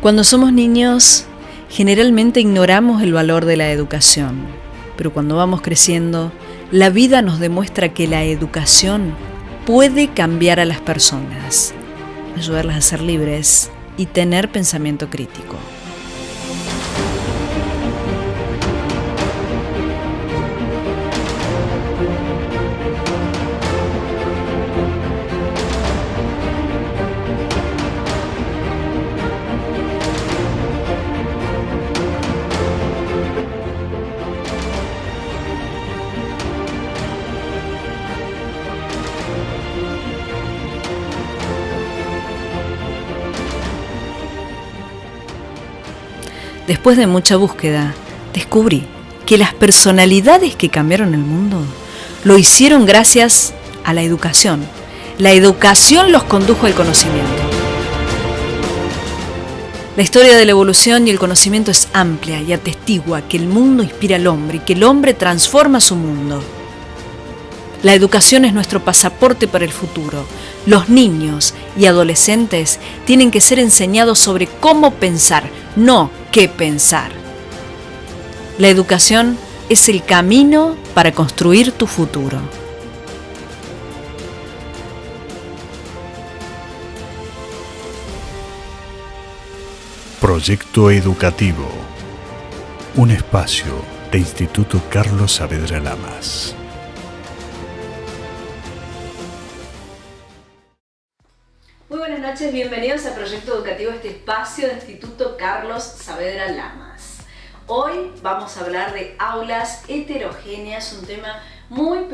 Cuando somos niños, generalmente ignoramos el valor de la educación, pero cuando vamos creciendo, la vida nos demuestra que la educación puede cambiar a las personas, ayudarlas a ser libres y tener pensamiento crítico. Después de mucha búsqueda, descubrí que las personalidades que cambiaron el mundo lo hicieron gracias a la educación. La educación los condujo al conocimiento. La historia de la evolución y el conocimiento es amplia y atestigua que el mundo inspira al hombre y que el hombre transforma su mundo. La educación es nuestro pasaporte para el futuro. Los niños y adolescentes tienen que ser enseñados sobre cómo pensar, no qué pensar. La educación es el camino para construir tu futuro. Proyecto Educativo. Un espacio de Instituto Carlos Saavedra Lamas. Muy buenas noches, bienvenidos a Proyecto Educativo, este espacio de Instituto Carlos Saavedra Lamas. Hoy vamos a hablar de aulas heterogéneas, un tema muy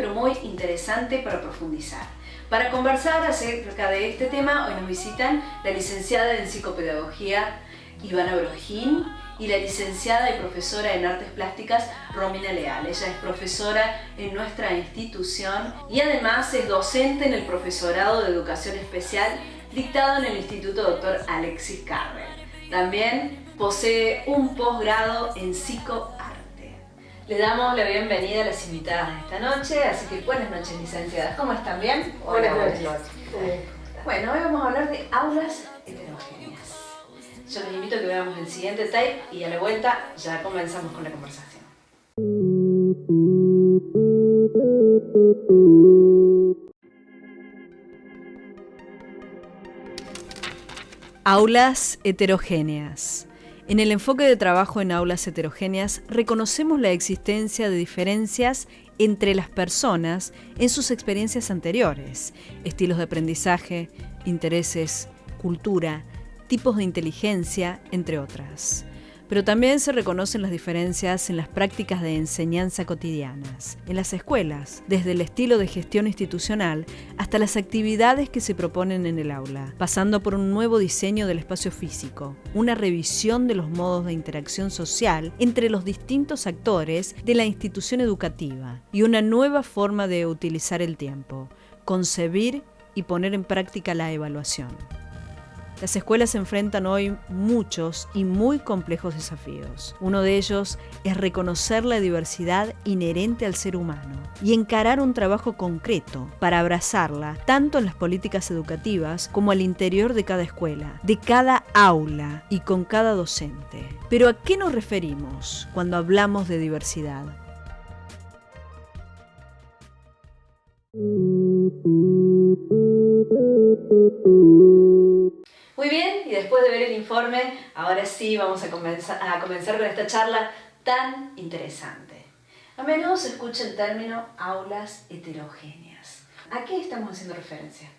interesante para profundizar. Para conversar acerca de este tema, hoy nos visitan la licenciada en Psicopedagogía Ivana Brojín y la licenciada y profesora en Artes Plásticas Romina Leal. Ella es profesora en nuestra institución y además es docente en el profesorado de Educación Especial dictado en el Instituto Dr. Alexis Carrel. También posee un posgrado en psicoarte. Le damos la bienvenida a las invitadas de esta noche, así que buenas noches, licenciadas. ¿Cómo están? ¿Bien? Buenas noches. Bueno, hoy vamos a hablar de aulas heterogéneas. Yo les invito a que veamos el siguiente tape y a la vuelta ya comenzamos con la conversación. Aulas heterogéneas. En el enfoque de trabajo en aulas heterogéneas reconocemos la existencia de diferencias entre las personas en sus experiencias anteriores, estilos de aprendizaje, intereses, cultura, tipos de inteligencia, entre otras. Pero también se reconocen las diferencias en las prácticas de enseñanza cotidianas, en las escuelas, desde el estilo de gestión institucional hasta las actividades que se proponen en el aula, pasando por un nuevo diseño del espacio físico, una revisión de los modos de interacción social entre los distintos actores de la institución educativa y una nueva forma de utilizar el tiempo, concebir y poner en práctica la evaluación. Las escuelas se enfrentan hoy muchos y muy complejos desafíos. Uno de ellos es reconocer la diversidad inherente al ser humano y encarar un trabajo concreto para abrazarla tanto en las políticas educativas como al interior de cada escuela, de cada aula y con cada docente. Pero ¿a qué nos referimos cuando hablamos de diversidad? Muy bien, y después de ver el informe, ahora sí vamos a comenzar con esta charla tan interesante. A menudo se escucha el término aulas heterogéneas. ¿A qué estamos haciendo referencia?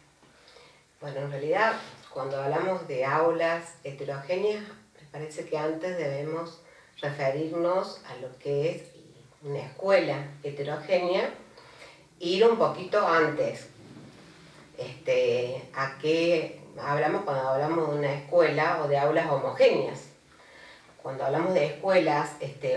Bueno, en realidad, cuando hablamos de aulas heterogéneas, me parece que antes debemos referirnos a lo que es una escuela heterogénea, ir un poquito antes. ¿A qué hablamos cuando hablamos de una escuela o de aulas homogéneas? Cuando hablamos de escuelas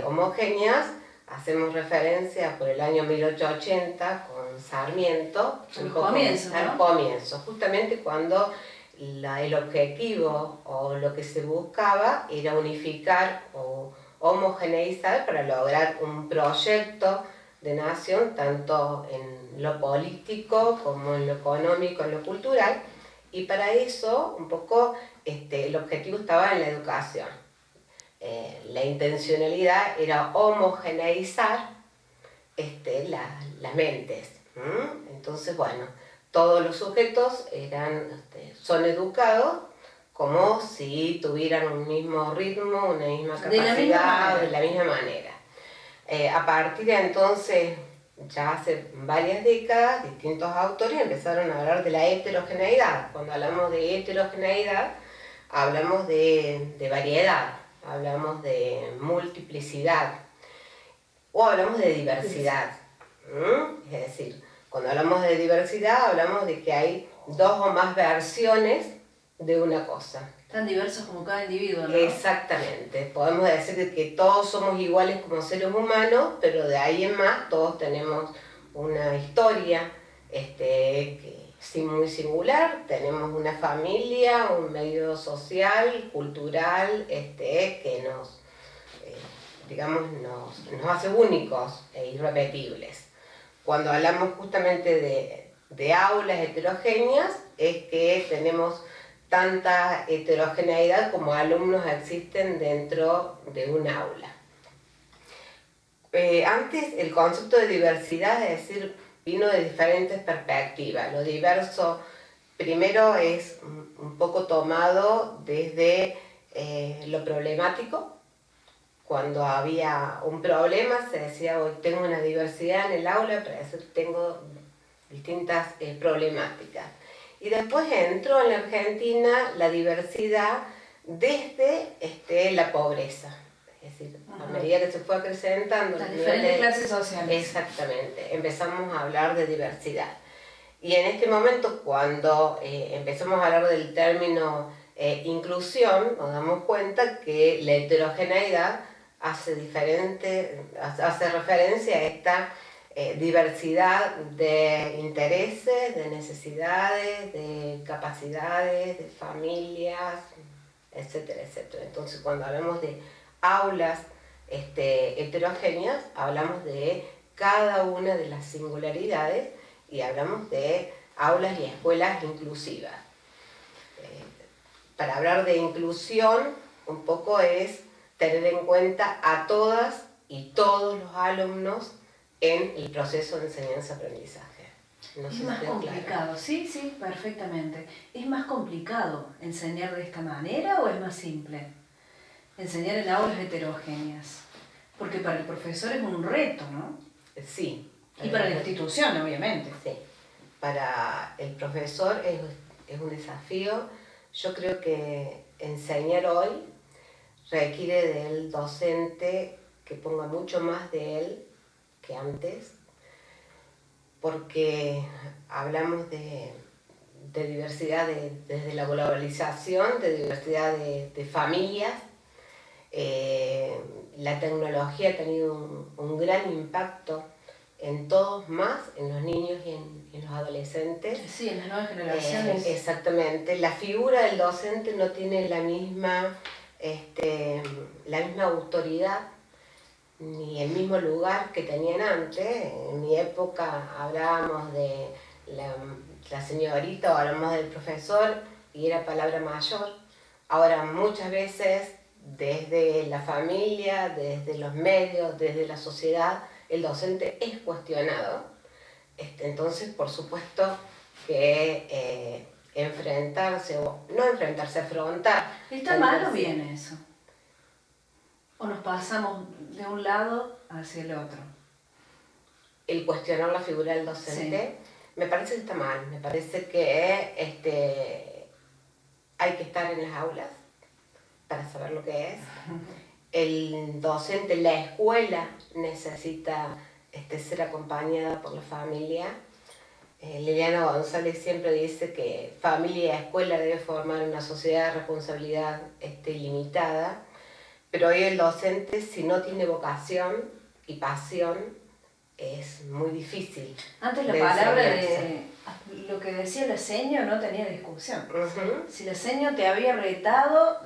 homogéneas, hacemos referencia por el año 1880 con Sarmiento. El comienzo, ¿no? Al comienzo, justamente cuando el objetivo o lo que se buscaba era unificar o homogeneizar para lograr un proyecto de nación, tanto en lo político como en lo económico, en lo cultural, Y para eso, un poco, el objetivo estaba en la educación. La intencionalidad era homogeneizar las mentes. Entonces, bueno, todos los sujetos son educados como si tuvieran un mismo ritmo, una misma capacidad, de la misma manera. A partir de entonces, ya hace varias décadas, distintos autores empezaron a hablar de la heterogeneidad. Cuando hablamos de heterogeneidad, hablamos de variedad, hablamos de multiplicidad o hablamos de diversidad. Es decir, cuando hablamos de diversidad, hablamos de que hay dos o más versiones de una cosa. Tan diversos como cada individuo, ¿no? Exactamente. Podemos decir que todos somos iguales como seres humanos, pero de ahí en más todos tenemos una historia que sí, muy singular. Tenemos una familia, un medio social, cultural, que nos hace únicos e irrepetibles. Cuando hablamos justamente de aulas heterogéneas, es que tenemos tanta heterogeneidad como alumnos existen dentro de un aula. Antes el concepto de diversidad, es decir, vino de diferentes perspectivas. Lo diverso primero es un poco tomado desde lo problemático. Cuando había un problema se decía, hoy tengo una diversidad en el aula, para eso tengo distintas problemáticas. Y después entró en la Argentina la diversidad desde la pobreza. Es decir, a medida que se fue acrecentando las diferentes clases sociales. Exactamente, empezamos a hablar de diversidad. Y en este momento, cuando empezamos a hablar del término inclusión, nos damos cuenta que la heterogeneidad hace referencia a esta diversidad de intereses, de necesidades, de capacidades, de familias, etcétera, etcétera. Entonces, cuando hablamos de aulas heterogéneas, hablamos de cada una de las singularidades y hablamos de aulas y escuelas inclusivas. Para hablar de inclusión, un poco es tener en cuenta a todas y todos los alumnos en el proceso de enseñanza-aprendizaje. No es más complicado, sí, perfectamente. ¿Es más complicado enseñar de esta manera o es más simple? Enseñar en aulas heterogéneas. Porque para el profesor es un reto, ¿no? Sí. Y para la institución, obviamente. Sí. Para el profesor es un desafío. Yo creo que enseñar hoy requiere del docente que ponga mucho más de él que antes, porque hablamos de diversidad desde la globalización, de diversidad de familias. La tecnología ha tenido un gran impacto en todos, más en los niños y en los adolescentes. Sí, en las nuevas generaciones. Exactamente. La figura del docente no tiene la misma autoridad ni el mismo lugar que tenían antes. En mi época hablábamos de la señorita o hablamos del profesor y era palabra mayor. Ahora muchas veces desde la familia, desde los medios, desde la sociedad, el docente es cuestionado. Entonces, por supuesto que enfrentarse, o no enfrentarse, afrontar. ¿Está mal o bien eso? ¿O nos pasamos de un lado hacia el otro? El cuestionar la figura del docente, sí. Me parece que está mal. Me parece que hay que estar en las aulas para saber lo que es. El docente, la escuela necesita ser acompañada por la familia. Liliana González siempre dice que familia y escuela debe formar una sociedad de responsabilidad ilimitada, pero hoy el docente, si no tiene vocación y pasión, es muy difícil. Antes la palabra de lo que decía la seño no tenía discusión. Si la seño te había retado,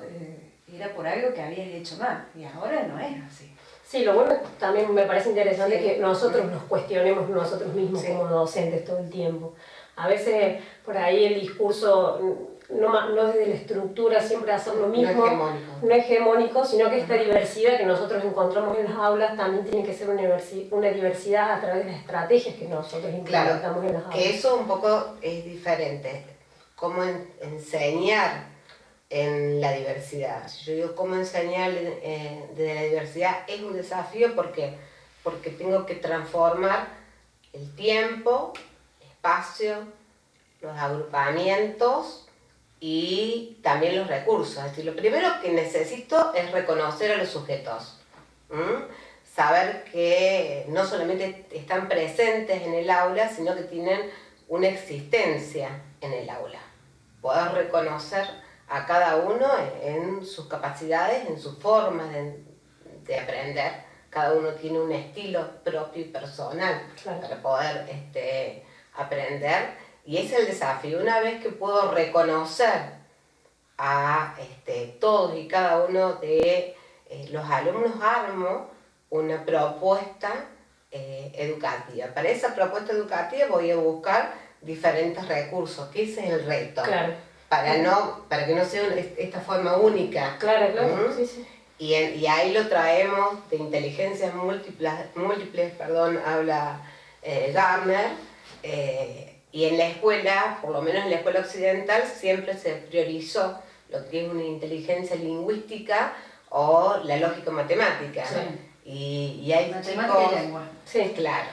era por algo que habías hecho mal, y ahora no es así. Sí, lo bueno también me parece interesante que nosotros nos cuestionemos nosotros mismos como docentes todo el tiempo. A veces por ahí el discurso no es de la estructura siempre hacer lo mismo, no hegemónico, sino que esta diversidad que nosotros encontramos en las aulas también tiene que ser una diversidad a través de las estrategias que nosotros implementamos en las aulas. Que eso un poco es diferente, cómo enseñar en la diversidad. Yo digo cómo enseñar de la diversidad es un desafío porque tengo que transformar el tiempo, el espacio, los agrupamientos y también los recursos. Es decir, lo primero que necesito es reconocer a los sujetos. Saber que no solamente están presentes en el aula, sino que tienen una existencia en el aula. Poder reconocer a cada uno en sus capacidades, en sus formas de aprender. Cada uno tiene un estilo propio y personal para poder aprender. Y ese es el desafío. Una vez que puedo reconocer a todos y cada uno de los alumnos, armo una propuesta educativa. Para esa propuesta educativa voy a buscar diferentes recursos, que ese es el reto. Claro. Para que no sea esta forma única. Claro. Sí. Y ahí lo traemos de inteligencias múltiples, habla Gardner, y en la escuela, por lo menos en la escuela occidental, siempre se priorizó lo que es una inteligencia lingüística o la lógica matemática. Sí. Y hay matemática chicos, y lengua. Sí, claro.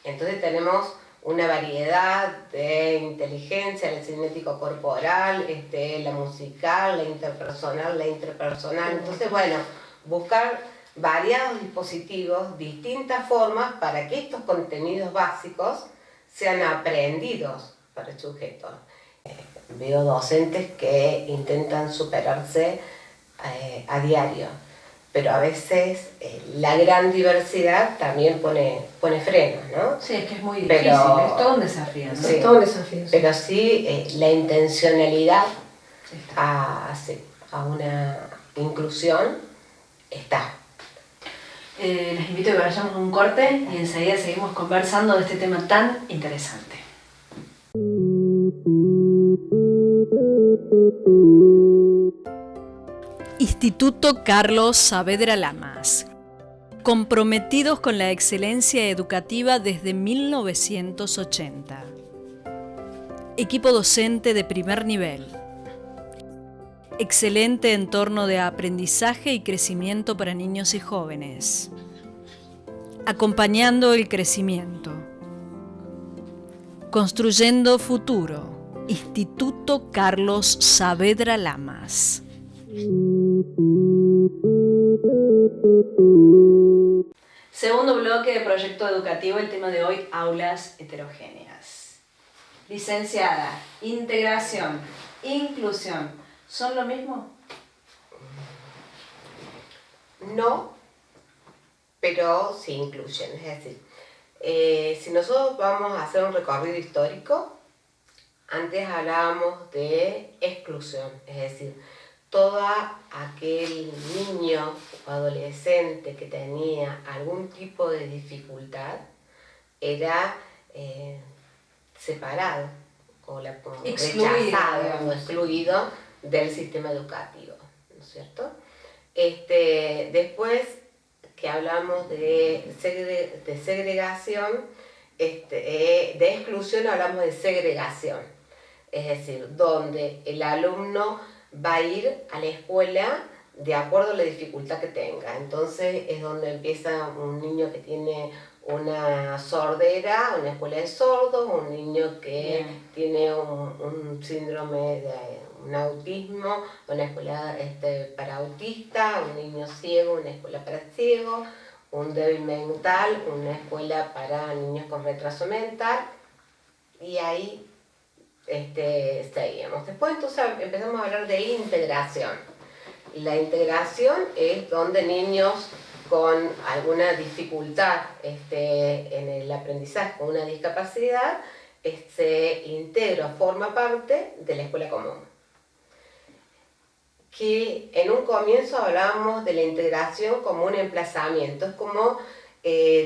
Entonces tenemos una variedad de inteligencia, la cinético-corporal, la musical, la interpersonal. Entonces, bueno, buscar variados dispositivos, distintas formas para que estos contenidos básicos sean aprendidos para el sujeto. Veo docentes que intentan superarse a diario, pero a veces la gran diversidad también pone frenos, ¿no? Sí, es que es muy difícil, es todo un desafío, ¿no? Sí, es todo un desafío. Pero sí, la intencionalidad a una inclusión está. Les invito a que vayamos a un corte y enseguida seguimos conversando de este tema tan interesante. Instituto Carlos Saavedra Lamas. Comprometidos con la excelencia educativa desde 1980. Equipo docente de primer nivel. Excelente entorno de aprendizaje y crecimiento para niños y jóvenes. Acompañando el crecimiento. Construyendo futuro. Instituto Carlos Saavedra Lamas. Segundo bloque de proyecto educativo, el tema de hoy, aulas heterogéneas. Licenciada, integración, inclusión, ¿son lo mismo? No, pero sí incluyen. Es decir, si nosotros vamos a hacer un recorrido histórico, antes hablábamos de exclusión, es decir, todo aquel niño o adolescente que tenía algún tipo de dificultad era separado o rechazado o excluido del sistema educativo, ¿no es cierto? Después que hablamos de segregación, de exclusión hablamos de segregación, es decir, donde el alumno va a ir a la escuela de acuerdo a la dificultad que tenga. Entonces es donde empieza un niño que tiene una sordera, una escuela de sordos, un niño que tiene un síndrome de un autismo, una escuela para autistas, un niño ciego, una escuela para ciegos, un débil mental, una escuela para niños con retraso mental, y ahí seguimos. Después entonces empezamos a hablar de integración. La integración es donde niños con alguna dificultad en el aprendizaje, con una discapacidad, se integra, forma parte de la escuela común. Que en un comienzo hablábamos de la integración como un emplazamiento, es como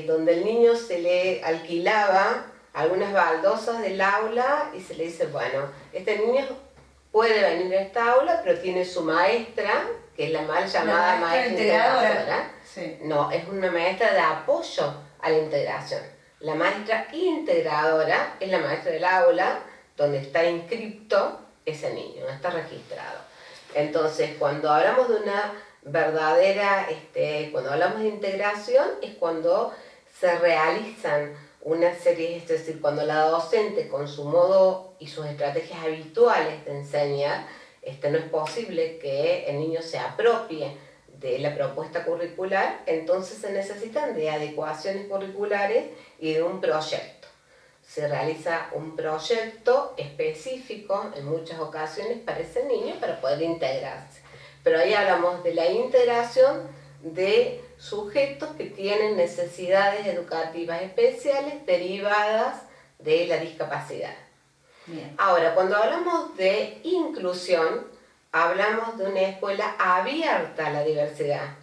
donde el niño se le alquilaba algunas baldosas del aula y se le dice, bueno, este niño puede venir a esta aula, pero tiene su maestra, que es la mal llamada maestra integradora. Sí. No, es una maestra de apoyo a la integración. La maestra integradora es la maestra del aula, donde está inscripto ese niño, no está registrado. Entonces, cuando hablamos de una verdadera, cuando hablamos de integración, es cuando se realizan una serie, es decir, cuando la docente con su modo y sus estrategias habituales de enseñar, no es posible que el niño se apropie de la propuesta curricular, entonces se necesitan de adecuaciones curriculares y de un proyecto. Se realiza un proyecto específico en muchas ocasiones para ese niño para poder integrarse. Pero ahí hablamos de la integración de sujetos que tienen necesidades educativas especiales derivadas de la discapacidad. Bien. Ahora, cuando hablamos de inclusión, hablamos de una escuela abierta a la diversidad,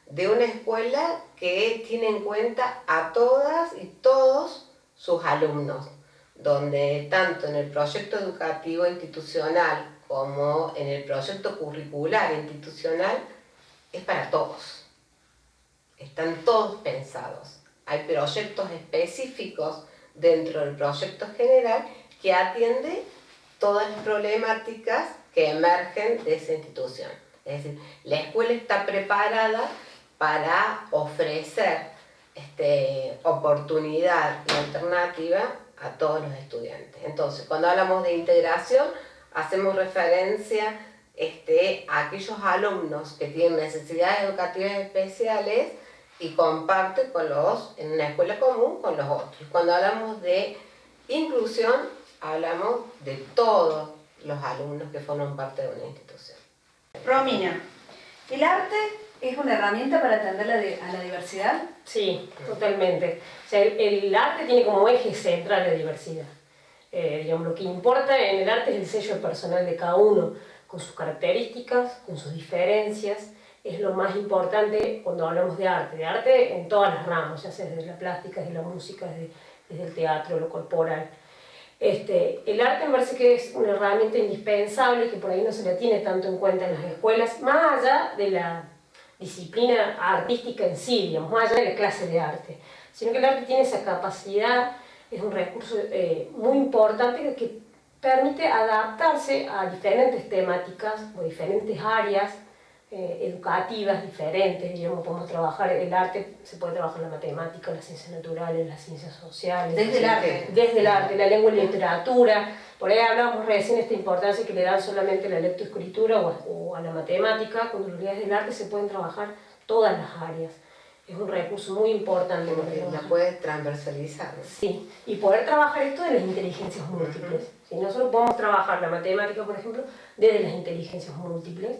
de una escuela que tiene en cuenta a todas y todos sus alumnos, donde tanto en el proyecto educativo institucional como en el proyecto curricular institucional es para todos. Están todos pensados. Hay proyectos específicos dentro del proyecto general que atiende todas las problemáticas que emergen de esa institución. Es decir, la escuela está preparada para ofrecer oportunidad y alternativa a todos los estudiantes. Entonces, cuando hablamos de integración, hacemos referencia a aquellos alumnos que tienen necesidades educativas especiales y comparten en una escuela común con los otros. Cuando hablamos de inclusión, hablamos de todos los alumnos que forman parte de una institución. Romina, ¿el arte es una herramienta para atender a la diversidad? Sí, totalmente. O sea, el arte tiene como eje central la diversidad. Digamos, lo que importa en el arte es el sello personal de cada uno, con sus características, con sus diferencias. Es lo más importante cuando hablamos de arte en todas las ramas, ya sea desde la plástica, desde la música, desde el teatro, lo corporal. El arte me parece que es una herramienta indispensable que por ahí no se la tiene tanto en cuenta en las escuelas, más allá de la disciplina artística en sí, digamos, más allá de la clase de arte, sino que el arte tiene esa capacidad, es un recurso muy importante que permite adaptarse a diferentes temáticas o diferentes áreas educativas diferentes. Digamos, podemos trabajar el arte, se puede trabajar la matemática, las ciencias naturales, las ciencias sociales. Desde el arte. Desde el arte, la lengua y la literatura. Por ahí hablábamos recién de esta importancia que le dan solamente a la lectoescritura o a la matemática, cuando en realidad desde el arte se pueden trabajar todas las áreas. Es un recurso muy importante. La puedes transversalizar, ¿no? Sí, y poder trabajar esto de las inteligencias múltiples. Si nosotros podemos trabajar la matemática, por ejemplo, desde las inteligencias múltiples,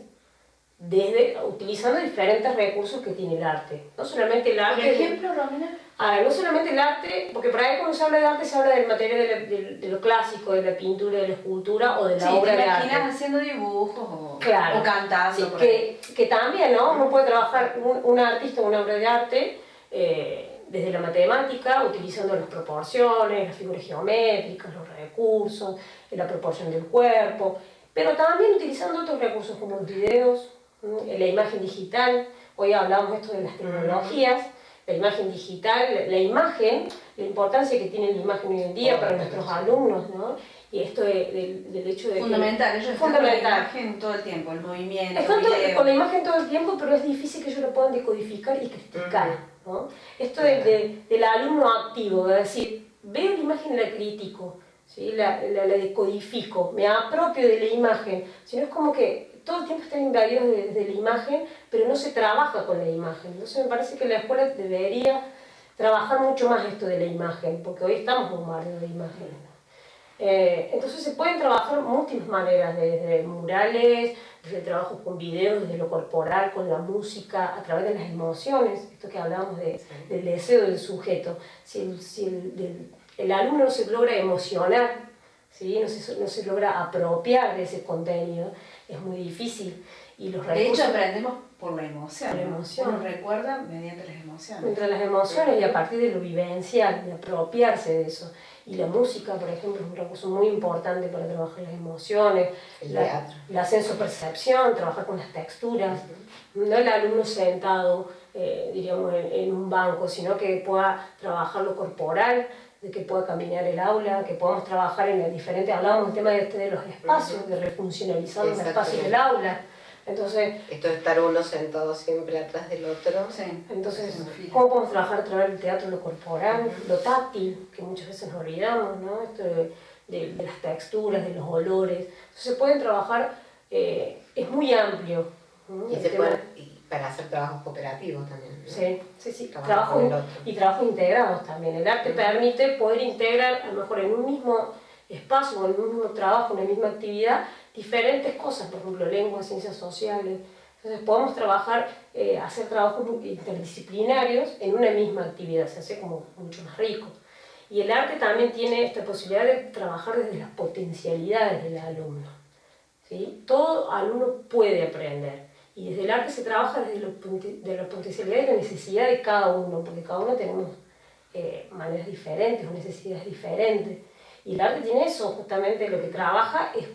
utilizando diferentes recursos que tiene el arte. No solamente el arte... ¿Por ejemplo, Romina? No solamente el arte, porque por ahí cuando se habla de arte se habla del material de lo clásico, de la pintura, de la escultura o de la obra de arte. Sí, te imaginas haciendo dibujos claro, o cantando. Sí, que también, ¿no? Uno puede trabajar un artista o una obra de arte desde la matemática, utilizando las proporciones, las figuras geométricas, los recursos, la proporción del cuerpo, pero también utilizando otros recursos como los videos, la imagen digital. Hoy hablamos esto de las tecnologías, la imagen digital, la imagen, la importancia que tiene la imagen hoy en día para nuestros alumnos, ¿no? Y esto del hecho de fundamental, ellos están con la imagen todo el tiempo, el movimiento, están con la imagen todo el tiempo, pero es difícil que ellos lo puedan decodificar y criticar, ¿no? Esto del alumno activo, es decir, veo la imagen y la critico, ¿sí? la decodifico, me apropio de la imagen, sino es como que todo el tiempo están invadidos de la imagen, pero no se trabaja con la imagen. Entonces me parece que la escuela debería trabajar mucho más esto de la imagen, porque hoy estamos bombardeados de imágenes. Entonces se pueden trabajar múltiples maneras, desde murales, desde trabajos con videos, desde lo corporal, con la música, a través de las emociones, esto que hablábamos del deseo del sujeto. Si el alumno no se logra emocionar, ¿sí? no se logra apropiar de ese contenido, es muy difícil. Y los recursos... De hecho, aprendemos por la emoción. La emoción. Uno recuerda mediante las emociones. Entre las emociones y a partir de lo vivencial, de apropiarse de eso. Y la música, por ejemplo, es un recurso muy importante para trabajar las emociones, la sensopercepción, trabajar con las texturas. No el alumno sentado, diríamos, en un banco, sino que pueda trabajar lo corporal, de que pueda caminar el aula, que podamos trabajar en el diferente, hablábamos del tema de los espacios, de refuncionalizar los espacios del aula. Entonces, esto de estar uno sentado siempre atrás del otro. Sí. Entonces, ¿cómo podemos trabajar a través del teatro lo corporal, lo táctil, que muchas veces nos olvidamos, ¿no? Esto de las texturas, de los olores. Entonces, se pueden trabajar, es muy amplio. ¿no? Y para hacer trabajos cooperativos también, ¿no? Sí. Trabajos integrados también. El arte permite poder integrar, a lo mejor en un mismo espacio, en un mismo trabajo, en una misma actividad, diferentes cosas, por ejemplo, lengua, ciencias sociales. Entonces podemos trabajar, hacer trabajos interdisciplinarios en una misma actividad, se hace como mucho más rico. Y el arte también tiene esta posibilidad de trabajar desde las potencialidades del alumno. ¿Sí? Todo alumno puede aprender. Y desde el arte se trabaja desde de la potencialidad y la necesidad de cada uno, porque cada uno tenemos maneras diferentes o necesidades diferentes. Y el arte tiene eso, justamente lo que trabaja es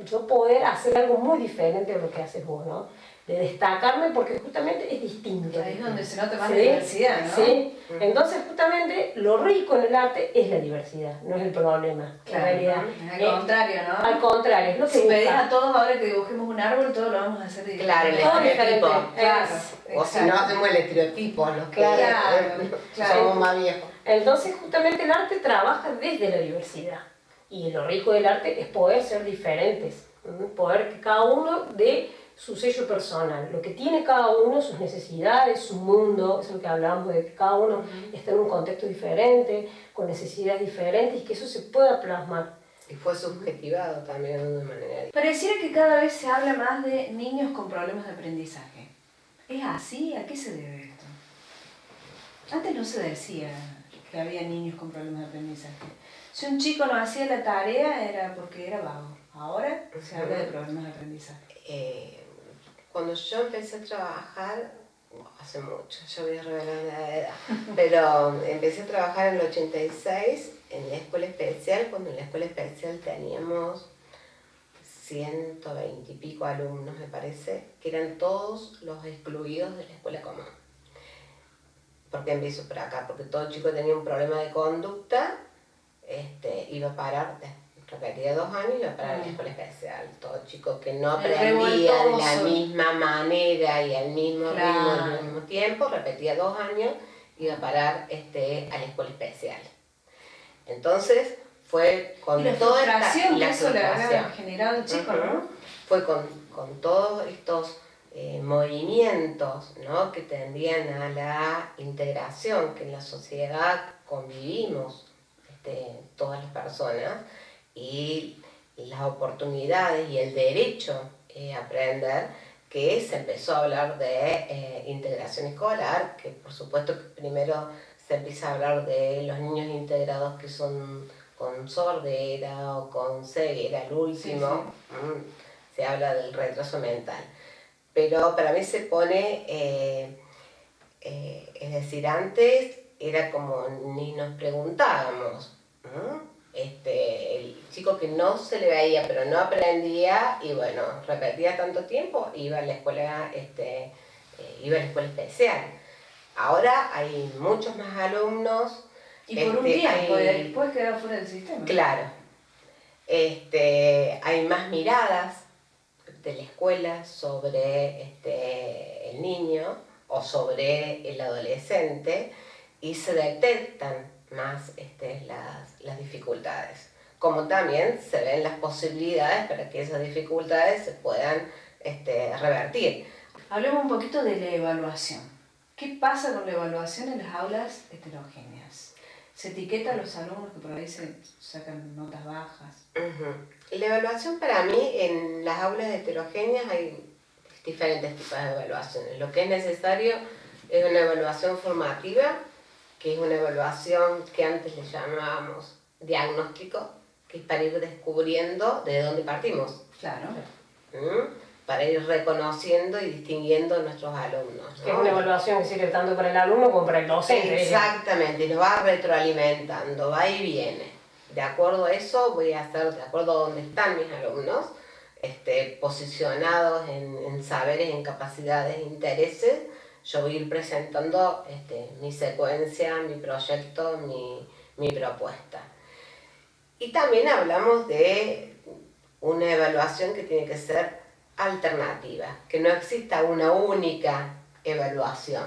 yo poder hacer algo muy diferente de lo que haces vos, ¿no? De destacarme porque justamente es distinto. Ahí es donde se nota más la diversidad, ¿no? Sí, entonces justamente lo rico en el arte es la diversidad, no es el problema, claro, en realidad. Al contrario, ¿no? Al contrario, es lo que si pedís a todos ahora que dibujemos un árbol, todos lo vamos a hacer diferente. Claro, el estereotipo. Claro, o si no hacemos el estereotipo, los que somos más viejos. Entonces justamente el arte trabaja desde la diversidad. Y lo rico del arte es poder ser diferentes, poder que cada uno dé su sello personal, lo que tiene cada uno, sus necesidades, su mundo, eso es lo que hablábamos de que cada uno está en un contexto diferente, con necesidades diferentes y que eso se pueda plasmar. Y fue subjetivado también de una manera diferente. Pareciera que cada vez se habla más de niños con problemas de aprendizaje. ¿Es así? ¿A qué se debe esto? Antes no se decía que había niños con problemas de aprendizaje. Si un chico no hacía la tarea era porque era vago. Ahora se habla de problemas de aprendizaje. Cuando yo empecé a trabajar, hace mucho, yo voy a revelar la edad, pero empecé a trabajar en el 86 en la escuela especial, cuando en la escuela especial teníamos 120 y pico alumnos, me parece, que eran todos los excluidos de la escuela común. ¿Por qué empiezo por acá? Porque todo chico tenía un problema de conducta, iba a parar, repetía 2 años y iba a parar en la escuela especial. Todo chico que no aprendía de la misma manera y al mismo ritmo al mismo tiempo, repetía 2 años, iba a parar a la escuela especial. Entonces fue con toda esta frustración que eso le había generado el chico, ¿no? Fue con todos estos movimientos, ¿no? Que tendían a la integración, que en la sociedad convivimos todas las personas, y las oportunidades y el derecho a aprender, que se empezó a hablar de integración escolar, que por supuesto que primero se empieza a hablar de los niños integrados que son con sordera o con ceguera, el último, se habla del retraso mental. Pero para mí se pone, es decir, antes era como ni nos preguntábamos, el chico que no se le veía pero no aprendía y bueno, repetía tanto tiempo, iba a la escuela, especial. Ahora hay muchos más alumnos. Y por un tiempo, después quedar fuera del sistema. Claro. Hay más miradas de la escuela sobre el niño o sobre el adolescente y se detectan más las dificultades, como también se ven las posibilidades para que esas dificultades se puedan revertir. Hablemos un poquito de la evaluación. ¿Qué pasa con la evaluación en las aulas heterogéneas? ¿Se etiqueta a los alumnos que por ahí se sacan notas bajas? La evaluación para mí en las aulas heterogéneas hay diferentes tipos de evaluaciones. Lo que es necesario es una evaluación formativa, que es una evaluación que antes le llamábamos diagnóstico, que es para ir descubriendo de dónde partimos. Claro. para ir reconociendo y distinguiendo a nuestros alumnos, ¿no? Que es una evaluación que sirve tanto para el alumno como para el docente. Exactamente, y nos va retroalimentando, va y viene. De acuerdo a eso voy a hacer, de acuerdo a dónde están mis alumnos, posicionados en saberes, en capacidades e intereses, yo voy a ir presentando mi secuencia, mi proyecto, mi propuesta. Y también hablamos de una evaluación que tiene que ser alternativa, que no exista una única evaluación.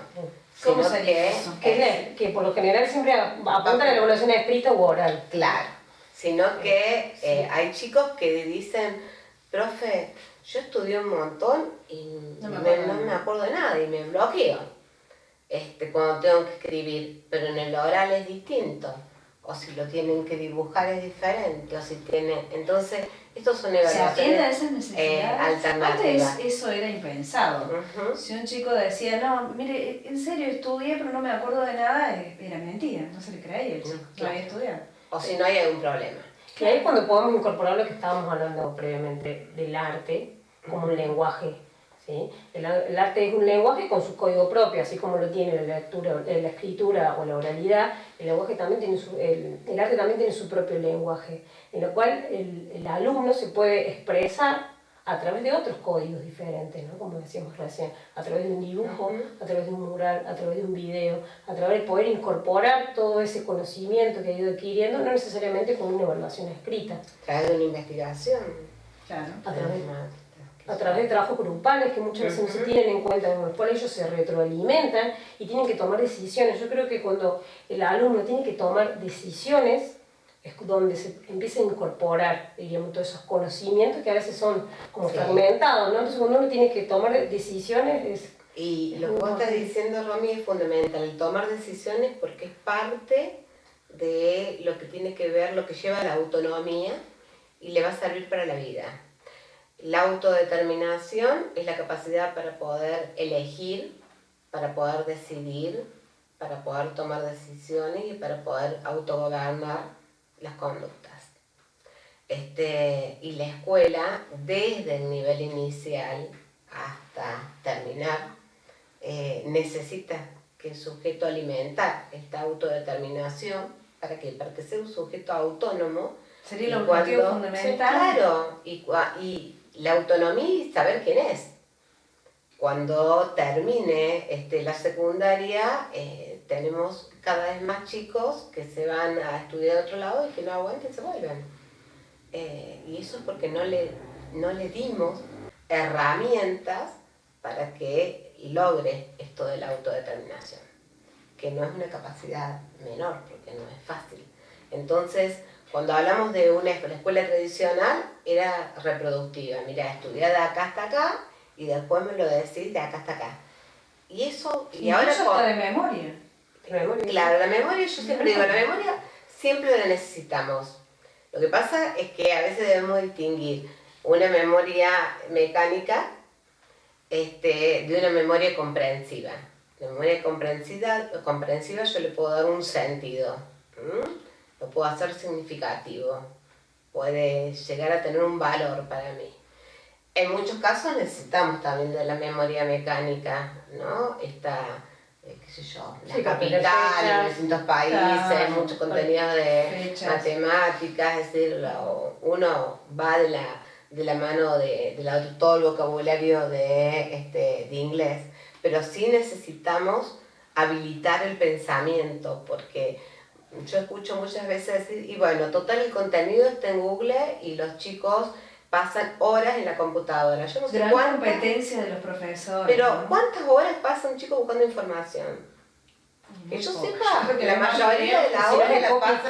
¿Cómo sería eso? Que por lo general siempre apuntan a la evaluación escrita u oral. Claro, sino que hay chicos que dicen, profe, yo estudié un montón y no me acuerdo de nada y me bloqueo cuando tengo que escribir, pero en el oral es distinto, o si lo tienen que dibujar es diferente, o si tienen... Entonces, estos son evaluaciones ¿se atiende a esas necesidades? Alternativas. Antes eso era impensado. Si un chico decía, no, mire, en serio estudié pero no me acuerdo de nada, era mentira, no se le creía el chico, no había estudiado. O si no hay algún problema. Y ahí es cuando podemos incorporar lo que estábamos hablando previamente del arte como un lenguaje. ¿Sí? El arte es un lenguaje con su código propio, así como lo tiene la lectura, la escritura o la oralidad. El arte también tiene su propio lenguaje, en lo cual el alumno se puede expresar a través de otros códigos diferentes, ¿no? Como decíamos recién, a través de un dibujo, a través de un mural, a través de un video, a través de poder incorporar todo ese conocimiento que ha ido adquiriendo, no necesariamente con una evaluación escrita. A través de una investigación. Claro. A través de trabajos grupales que muchas veces no se tienen en cuenta, en los cuales ellos se retroalimentan y tienen que tomar decisiones. Yo creo que cuando el alumno tiene que tomar decisiones es donde se empieza a incorporar, digamos, todos esos conocimientos que a veces son como fragmentados, ¿no? Entonces cuando uno tiene que tomar decisiones Y lo que vos estás diciendo, Romy, es fundamental, el tomar decisiones porque es parte de lo que tiene que ver, lo que lleva a la autonomía y le va a servir para la vida. La autodeterminación es la capacidad para poder elegir, para poder decidir, para poder tomar decisiones y para poder autogobernar las conductas. Y la escuela, desde el nivel inicial hasta terminar, necesita que el sujeto alimentar esta autodeterminación para que sea un sujeto autónomo. Sería el objetivo fundamental. Sí, claro, y la autonomía y saber quién es. Cuando termine la secundaria, tenemos cada vez más chicos que se van a estudiar a otro lado y que no aguanten, se vuelven. Y eso es porque no le dimos herramientas para que logre esto de la autodeterminación, que no es una capacidad menor, porque no es fácil. Entonces, cuando hablamos de la escuela tradicional, era reproductiva. Mira, estudiá de acá hasta acá y después me lo decís de acá hasta acá. Y eso... Y ahora hasta de memoria. Claro, la memoria, yo siempre digo, la memoria siempre la necesitamos. Lo que pasa es que a veces debemos distinguir una memoria mecánica de una memoria comprensiva. La memoria comprensiva yo le puedo dar un sentido. Lo puedo hacer significativo, puede llegar a tener un valor para mí. En muchos casos necesitamos también de la memoria mecánica, ¿no? La capital, en distintos países, muchos contenidos de matemáticas, es decir, uno va de la mano de todo el vocabulario de inglés, pero sí necesitamos habilitar el pensamiento, porque yo escucho muchas veces decir, y bueno, total el contenido está en Google y los chicos pasan horas en la computadora. Yo no sé cuántas competencia de los profesores. Pero ¿no? ¿Cuántas horas pasa un chico buscando información? Que yo sepa que la mayoría de las horas la pasa,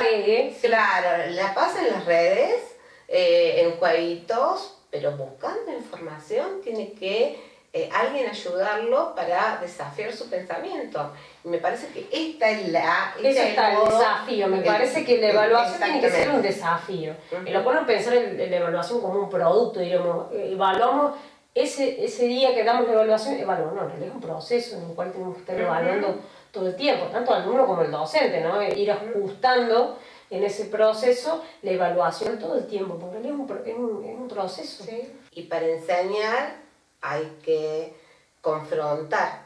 claro, la pasa en las redes, en jueguitos, pero buscando información tiene que alguien ayudarlo para desafiar su pensamiento. Y me parece que ese está el desafío. Me parece que la evaluación tiene que ser un desafío. En lo cual pensar en la evaluación como un producto, digamos, evaluamos ese día que damos la evaluación, evaluamos, no, en realidad es un proceso en el cual tenemos que estar evaluando todo el tiempo, tanto el alumno como el docente, ¿no? Ir ajustando en ese proceso la evaluación todo el tiempo, porque en realidad es un proceso. Sí. Y para enseñar hay que confrontar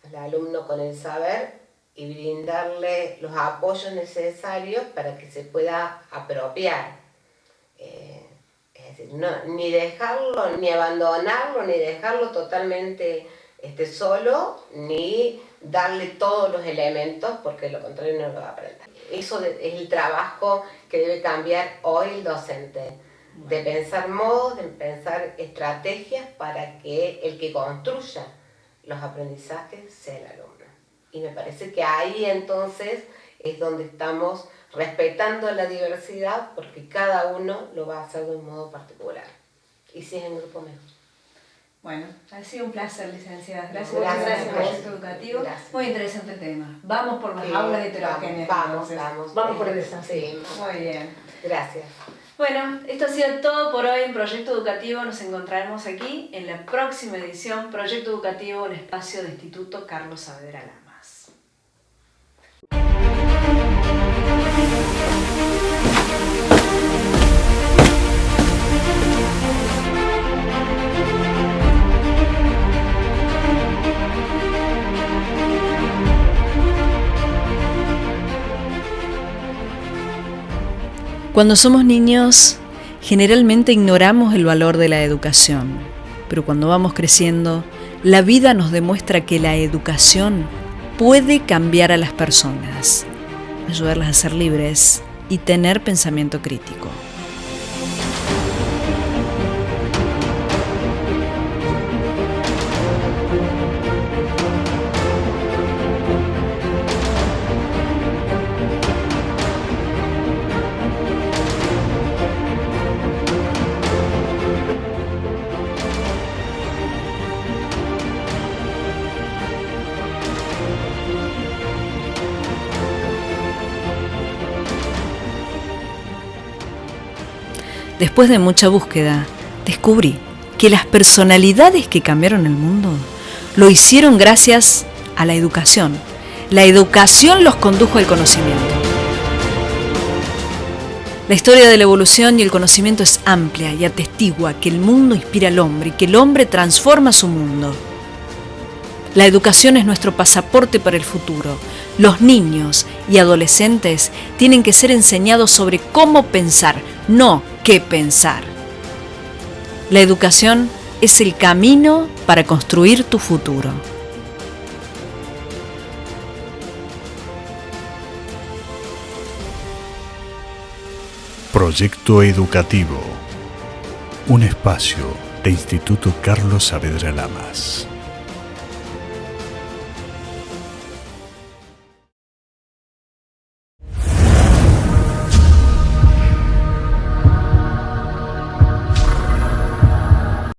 al alumno con el saber y brindarle los apoyos necesarios para que se pueda apropiar. Es decir, ni dejarlo, ni abandonarlo, ni dejarlo totalmente solo, ni darle todos los elementos, porque lo contrario no lo va a aprender. Eso es el trabajo que debe cambiar hoy el docente, de pensar modos, de pensar estrategias para que el que construya los aprendizajes sea el alumno. Y me parece que ahí entonces es donde estamos respetando la diversidad, porque cada uno lo va a hacer de un modo particular. Y si es en grupo mejor. Bueno, ha sido un placer, licenciada. Gracias por el proyecto educativo. Gracias. Muy interesante el tema. Vamos por las aulas heterogéneas. Vamos por el desafío. Sí. Muy bien. Gracias. Bueno, esto ha sido todo por hoy en Proyecto Educativo. Nos encontraremos aquí en la próxima edición. Proyecto Educativo, un espacio de Instituto Carlos Saavedra Lamas. Cuando somos niños, generalmente ignoramos el valor de la educación, pero cuando vamos creciendo, la vida nos demuestra que la educación puede cambiar a las personas, ayudarlas a ser libres y tener pensamiento crítico. Después de mucha búsqueda, descubrí que las personalidades que cambiaron el mundo lo hicieron gracias a la educación. La educación los condujo al conocimiento. La historia de la evolución y el conocimiento es amplia y atestigua que el mundo inspira al hombre y que el hombre transforma su mundo. La educación es nuestro pasaporte para el futuro. Los niños y adolescentes tienen que ser enseñados sobre cómo pensar, no qué pensar. La educación es el camino para construir tu futuro. Proyecto Educativo, un espacio de Instituto Carlos Saavedra Lamas.